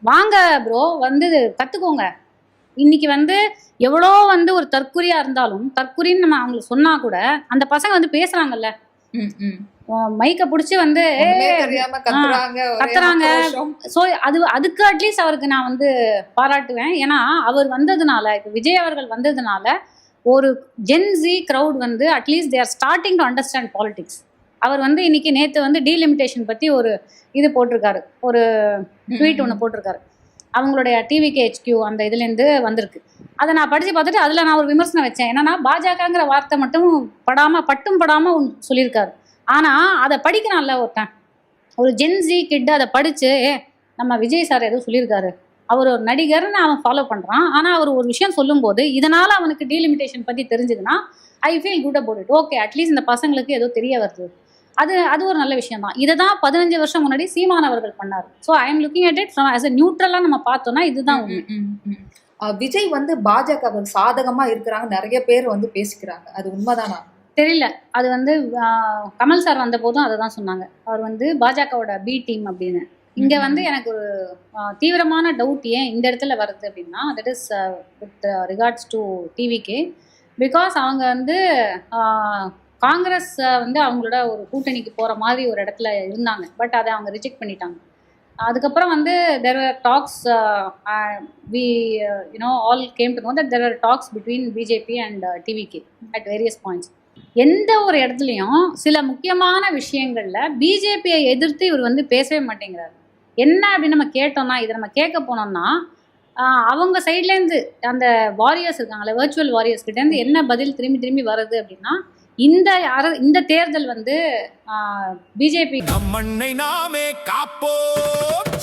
வாங்க ப்ரோ, வந்து கத்துக்கோங்க. இன்னைக்கு வந்து எவ்வளோ வந்து ஒரு தற்குறியா இருந்தாலும், தற்குறின்னு நம்ம அவங்களுக்கு சொன்னா கூட அந்த பசங்க வந்து பேசுறாங்கல்ல, மைக்க பிடிச்சி வந்து கத்துறாங்க. ஸோ அதுக்கு அட்லீஸ்ட் அவருக்கு நான் வந்து பாராட்டுவேன். ஏன்னா அவர் வந்ததுனால, இப்போ விஜய் அவர்கள் வந்ததுனால ஒரு ஜென்ஸி க்ரௌட் வந்து at least they are starting to understand politics. அவர் வந்து இன்னைக்கு நேற்று வந்து டீலிமிட்டேஷன் பற்றி ஒரு இது போட்டிருக்காரு, ஒரு ட்வீட் ஒன்று போட்டிருக்காரு. அவங்களுடைய TVKHQ அந்த இதுலேருந்து வந்திருக்கு. அதை நான் படித்து பார்த்துட்டு அதில் நான் ஒரு விமர்சனம் வச்சேன். என்னன்னா, பாஜகங்கிற வார்த்தை மட்டும் படாமல் சொல்லியிருக்காரு. ஆனால் அதை படிக்கிறான்ல ஒருத்தன், ஒரு ஜென்ஸி கிட் அதை படித்து, நம்ம விஜய் சார் ஏதோ சொல்லியிருக்காரு, அவர் ஒரு நடிகர்னு அவன் ஃபாலோ பண்ணுறான். ஆனால் அவர் ஒரு விஷயம் சொல்லும்போது இதனால் அவனுக்கு டீலிமிட்டேஷன் பற்றி தெரிஞ்சுதுன்னா I feel good about it. Okay, at least இந்த பசங்களுக்கு ஏதோ தெரிய வருது. அது ஒரு நல்ல விஷயம் தான். இதை தான் 15 வருஷம் முன்னாடி சீமான் அவர்கள் பண்ணார். So I am looking at it from as a நியூட்ரலாக நம்ம பார்த்தோம்னா இதுதான் விஜய் வந்து பாஜக சாதகமா இருக்கிறாங்க, நிறைய பேர் வந்து பேசிக்கிறாங்க. அது உண்மைதானா தெரியல. அது வந்து கமல் சார் வந்த போதும் அதை தான் சொன்னாங்க, அவர் வந்து பாஜகவோட பி டீம் அப்படின்னு. இங்கே வந்து எனக்கு ஒரு தீவிரமான டவுட் ஏன் இந்த இடத்துல வருது அப்படின்னா, that is with regards to TVK. Because அவங்க வந்து காங்கிரஸ் வந்து அவங்களோட ஒரு கூட்டணிக்கு போகிற மாதிரி ஒரு இடத்துல இருந்தாங்க. பட் அதை அவங்க ரிஜெக்ட் பண்ணிட்டாங்க. அதுக்கப்புறம் வந்து there were talks, we all came to know that there were talks between BJP and TVK at various points. எந்த ஒரு இடத்துலையும் சில முக்கியமான விஷயங்களில் பிஜேபியை எதிர்த்து இவர் வந்து பேசவே மாட்டேங்கிறார். என்ன அப்படின்னு நம்ம கேட்டோம்னா, இதை நம்ம கேட்க போனோம்னா அவங்க சைட்லேருந்து அந்த வாரியர்ஸ் இருக்காங்களே, வர்ச்சுவல் வாரியர்ஸ் கிட்டேருந்து என்ன பதில் திரும்பி திரும்பி வருது அப்படின்னா, இந்த தேர்தல் வந்து பிஜேபி மண்ணை நாமே காப்போம்.